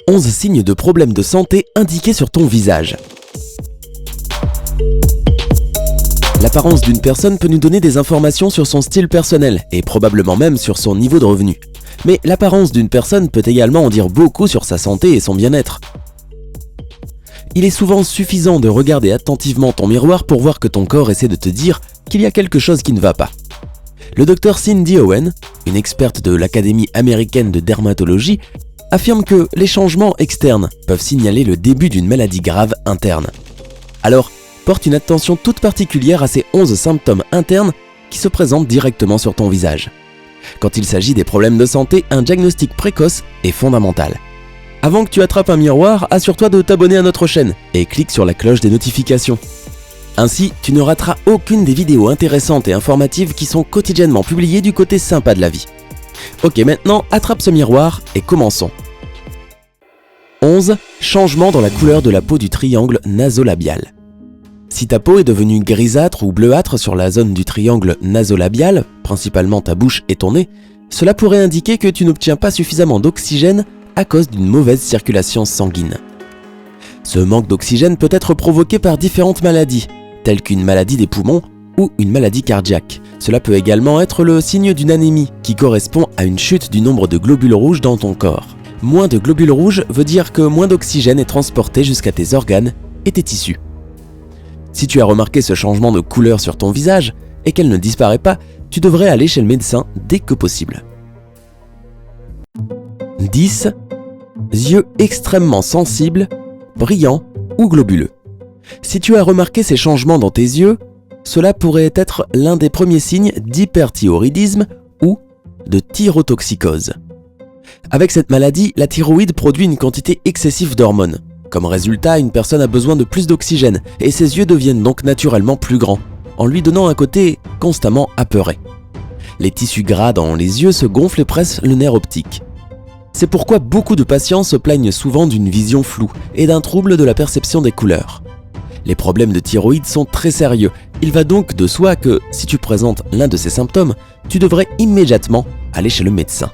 11 signes de problèmes de santé indiqués sur ton visage. L'apparence d'une personne peut nous donner des informations sur son style personnel et probablement même sur son niveau de revenu. Mais l'apparence d'une personne peut également en dire beaucoup sur sa santé et son bien-être. Il est souvent suffisant de regarder attentivement ton miroir pour voir que ton corps essaie de te dire qu'il y a quelque chose qui ne va pas. Le docteur Cindy Owen, une experte de l'Académie américaine de dermatologie, affirme que les changements externes peuvent signaler le début d'une maladie grave interne. Alors, porte une attention toute particulière à ces 11 symptômes internes qui se présentent directement sur ton visage. Quand il s'agit des problèmes de santé, un diagnostic précoce est fondamental. Avant que tu attrapes un miroir, assure-toi de t'abonner à notre chaîne et clique sur la cloche des notifications. Ainsi, tu ne rateras aucune des vidéos intéressantes et informatives qui sont quotidiennement publiées du côté sympa de la vie. Ok, maintenant, attrape ce miroir et commençons. 11. Changement dans la couleur de la peau du triangle nasolabial. Si ta peau est devenue grisâtre ou bleuâtre sur la zone du triangle nasolabial, principalement ta bouche et ton nez, cela pourrait indiquer que tu n'obtiens pas suffisamment d'oxygène à cause d'une mauvaise circulation sanguine. Ce manque d'oxygène peut être provoqué par différentes maladies, telles qu'une maladie des poumons ou une maladie cardiaque. Cela peut également être le signe d'une anémie, qui correspond à une chute du nombre de globules rouges dans ton corps. Moins de globules rouges veut dire que moins d'oxygène est transporté jusqu'à tes organes et tes tissus. Si tu as remarqué ce changement de couleur sur ton visage et qu'elle ne disparaît pas, tu devrais aller chez le médecin dès que possible. 10. Yeux extrêmement sensibles, brillants ou globuleux. Si tu as remarqué ces changements dans tes yeux, cela pourrait être l'un des premiers signes d'hyperthyroïdisme ou de thyrotoxicose. Avec cette maladie, la thyroïde produit une quantité excessive d'hormones. Comme résultat, une personne a besoin de plus d'oxygène et ses yeux deviennent donc naturellement plus grands, en lui donnant un côté constamment apeuré. Les tissus gras dans les yeux se gonflent et pressent le nerf optique. C'est pourquoi beaucoup de patients se plaignent souvent d'une vision floue et d'un trouble de la perception des couleurs. Les problèmes de thyroïde sont très sérieux. Il va donc de soi que, si tu présentes l'un de ces symptômes, tu devrais immédiatement aller chez le médecin.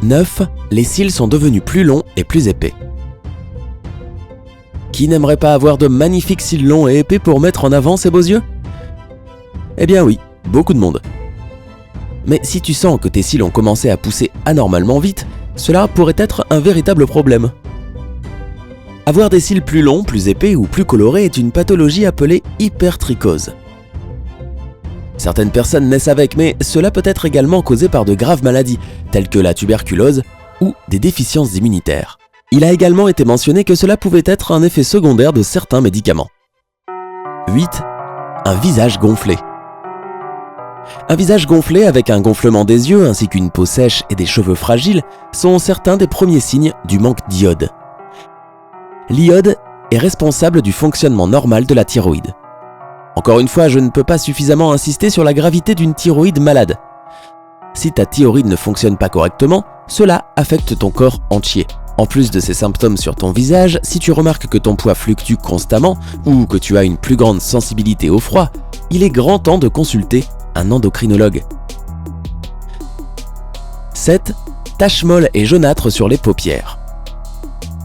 9. Les cils sont devenus plus longs et plus épais. Qui n'aimerait pas avoir de magnifiques cils longs et épais pour mettre en avant ses beaux yeux ? Eh bien oui, beaucoup de monde. Mais si tu sens que tes cils ont commencé à pousser anormalement vite, cela pourrait être un véritable problème. Avoir des cils plus longs, plus épais ou plus colorés est une pathologie appelée hypertrichose. Certaines personnes naissent avec, mais cela peut être également causé par de graves maladies, telles que la tuberculose ou des déficiences immunitaires. Il a également été mentionné que cela pouvait être un effet secondaire de certains médicaments. 8. Un visage gonflé. Un visage gonflé avec un gonflement des yeux ainsi qu'une peau sèche et des cheveux fragiles sont certains des premiers signes du manque d'iode. L'iode est responsable du fonctionnement normal de la thyroïde. Encore une fois, je ne peux pas suffisamment insister sur la gravité d'une thyroïde malade. Si ta thyroïde ne fonctionne pas correctement, cela affecte ton corps entier. En plus de ces symptômes sur ton visage, si tu remarques que ton poids fluctue constamment ou que tu as une plus grande sensibilité au froid, il est grand temps de consulter un endocrinologue. 7. Taches molles et jaunâtres sur les paupières.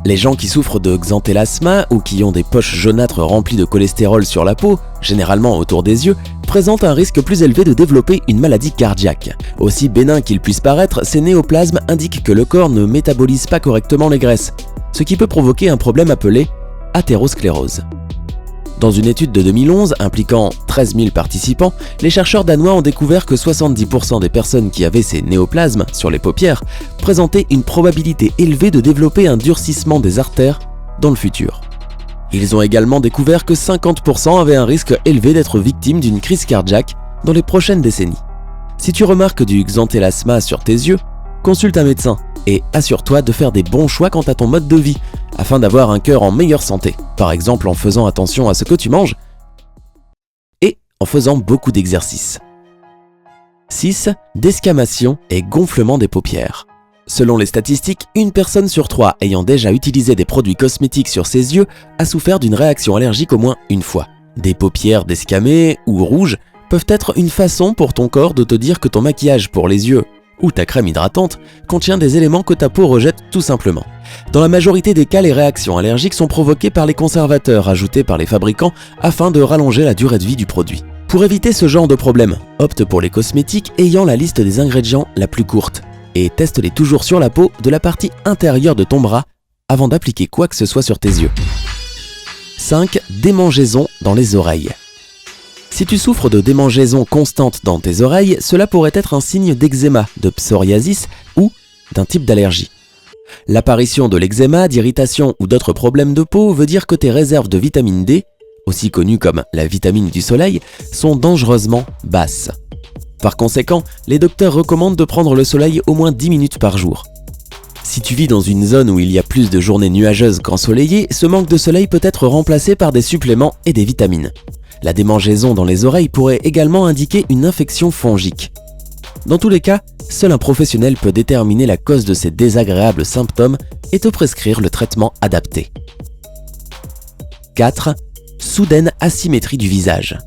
Les gens qui souffrent de xanthelasma ou qui ont des poches jaunâtres remplies de cholestérol sur la peau, généralement autour des yeux, présentent un risque plus élevé de développer une maladie cardiaque. Aussi bénin qu'il puisse paraître, ces néoplasmes indiquent que le corps ne métabolise pas correctement les graisses, ce qui peut provoquer un problème appelé athérosclérose. Dans une étude de 2011 impliquant 13 000 participants, les chercheurs danois ont découvert que 70% des personnes qui avaient ces néoplasmes sur les paupières présentaient une probabilité élevée de développer un durcissement des artères dans le futur. Ils ont également découvert que 50% avaient un risque élevé d'être victimes d'une crise cardiaque dans les prochaines décennies. Si tu remarques du xanthelasma sur tes yeux, consulte un médecin et assure-toi de faire des bons choix quant à ton mode de vie afin d'avoir un cœur en meilleure santé, par exemple en faisant attention à ce que tu manges et en faisant beaucoup d'exercices. 6. Desquamation et gonflement des paupières. Selon les statistiques, une personne sur 3 ayant déjà utilisé des produits cosmétiques sur ses yeux a souffert d'une réaction allergique au moins une fois. Des paupières desquamées ou rouges peuvent être une façon pour ton corps de te dire que ton maquillage pour les yeux ou ta crème hydratante contient des éléments que ta peau rejette tout simplement. Dans la majorité des cas, les réactions allergiques sont provoquées par les conservateurs ajoutés par les fabricants afin de rallonger la durée de vie du produit. Pour éviter ce genre de problème, opte pour les cosmétiques ayant la liste des ingrédients la plus courte et teste-les toujours sur la peau de la partie intérieure de ton bras avant d'appliquer quoi que ce soit sur tes yeux. 5. Démangeaisons dans les oreilles. Si tu souffres de démangeaisons constantes dans tes oreilles, cela pourrait être un signe d'eczéma, de psoriasis ou d'un type d'allergie. L'apparition de l'eczéma, d'irritation ou d'autres problèmes de peau veut dire que tes réserves de vitamine D, aussi connue comme la vitamine du soleil, sont dangereusement basses. Par conséquent, les docteurs recommandent de prendre le soleil au moins 10 minutes par jour. Si tu vis dans une zone où il y a plus de journées nuageuses qu'ensoleillées, ce manque de soleil peut être remplacé par des suppléments et des vitamines. La démangeaison dans les oreilles pourrait également indiquer une infection fongique. Dans tous les cas, seul un professionnel peut déterminer la cause de ces désagréables symptômes et te prescrire le traitement adapté. 4. Soudaine asymétrie du visage.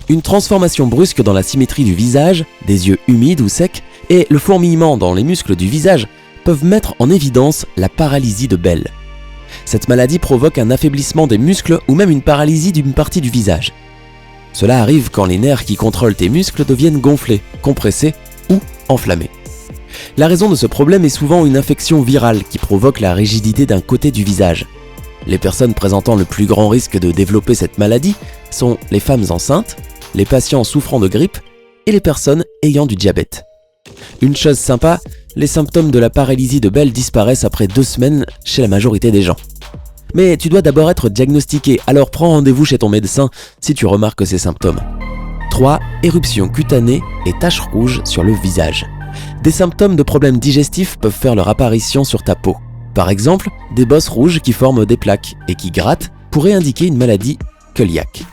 Une transformation brusque dans la symétrie du visage, des yeux humides ou secs, et le fourmillement dans les muscles du visage peuvent mettre en évidence la paralysie de Bell. Cette maladie provoque un affaiblissement des muscles ou même une paralysie d'une partie du visage. Cela arrive quand les nerfs qui contrôlent tes muscles deviennent gonflés, compressés ou enflammés. La raison de ce problème est souvent une infection virale qui provoque la rigidité d'un côté du visage. Les personnes présentant le plus grand risque de développer cette maladie sont les femmes enceintes, les patients souffrant de grippe et les personnes ayant du diabète. Une chose sympa, les symptômes de la paralysie de Bell disparaissent après 2 semaines chez la majorité des gens. Mais tu dois d'abord être diagnostiqué, alors prends rendez-vous chez ton médecin si tu remarques ces symptômes. 3. Éruptions cutanées et taches rouges sur le visage. Des symptômes de problèmes digestifs peuvent faire leur apparition sur ta peau. Par exemple, des bosses rouges qui forment des plaques et qui grattent pourraient indiquer une maladie cœliaque.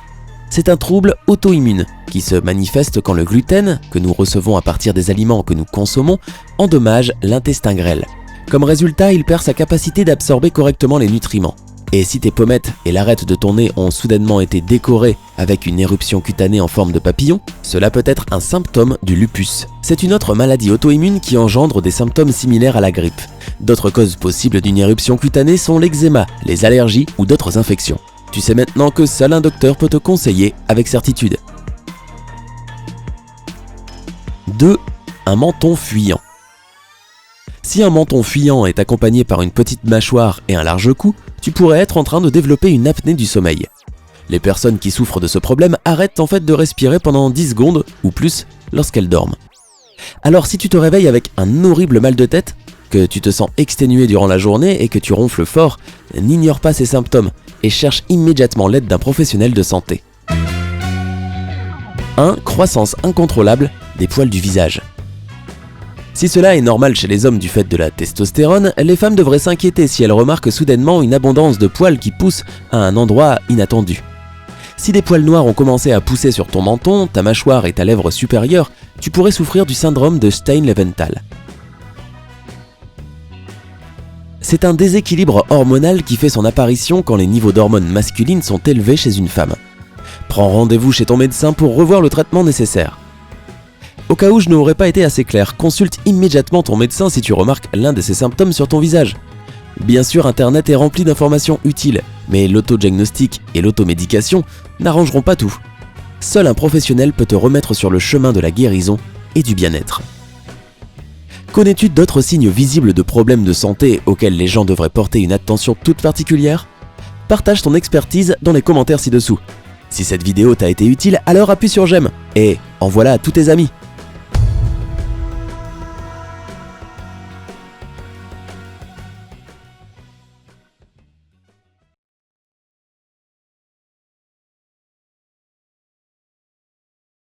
C'est un trouble auto-immune qui se manifeste quand le gluten, que nous recevons à partir des aliments que nous consommons, endommage l'intestin grêle. Comme résultat, il perd sa capacité d'absorber correctement les nutriments. Et si tes pommettes et l'arête de ton nez ont soudainement été décorées avec une éruption cutanée en forme de papillon, cela peut être un symptôme du lupus. C'est une autre maladie auto-immune qui engendre des symptômes similaires à la grippe. D'autres causes possibles d'une éruption cutanée sont l'eczéma, les allergies ou d'autres infections. Tu sais maintenant que seul un docteur peut te conseiller avec certitude. 2. Un menton fuyant. Si un menton fuyant est accompagné par une petite mâchoire et un large cou, tu pourrais être en train de développer une apnée du sommeil. Les personnes qui souffrent de ce problème arrêtent en fait de respirer pendant 10 secondes ou plus lorsqu'elles dorment. Alors si tu te réveilles avec un horrible mal de tête, que tu te sens exténué durant la journée et que tu ronfles fort, n'ignore pas ces symptômes et cherche immédiatement l'aide d'un professionnel de santé. 1. Croissance incontrôlable des poils du visage. Si cela est normal chez les hommes du fait de la testostérone, les femmes devraient s'inquiéter si elles remarquent soudainement une abondance de poils qui poussent à un endroit inattendu. Si des poils noirs ont commencé à pousser sur ton menton, ta mâchoire et ta lèvre supérieure, tu pourrais souffrir du syndrome de Stein-Leventhal. C'est un déséquilibre hormonal qui fait son apparition quand les niveaux d'hormones masculines sont élevés chez une femme. Prends rendez-vous chez ton médecin pour revoir le traitement nécessaire. Au cas où je n'aurais pas été assez clair, consulte immédiatement ton médecin si tu remarques l'un de ces symptômes sur ton visage. Bien sûr, Internet est rempli d'informations utiles, mais l'autodiagnostic et l'automédication n'arrangeront pas tout. Seul un professionnel peut te remettre sur le chemin de la guérison et du bien-être. Connais-tu d'autres signes visibles de problèmes de santé auxquels les gens devraient porter une attention toute particulière ? Partage ton expertise dans les commentaires ci-dessous. Si cette vidéo t'a été utile, alors appuie sur j'aime et envoie-la à tous tes amis.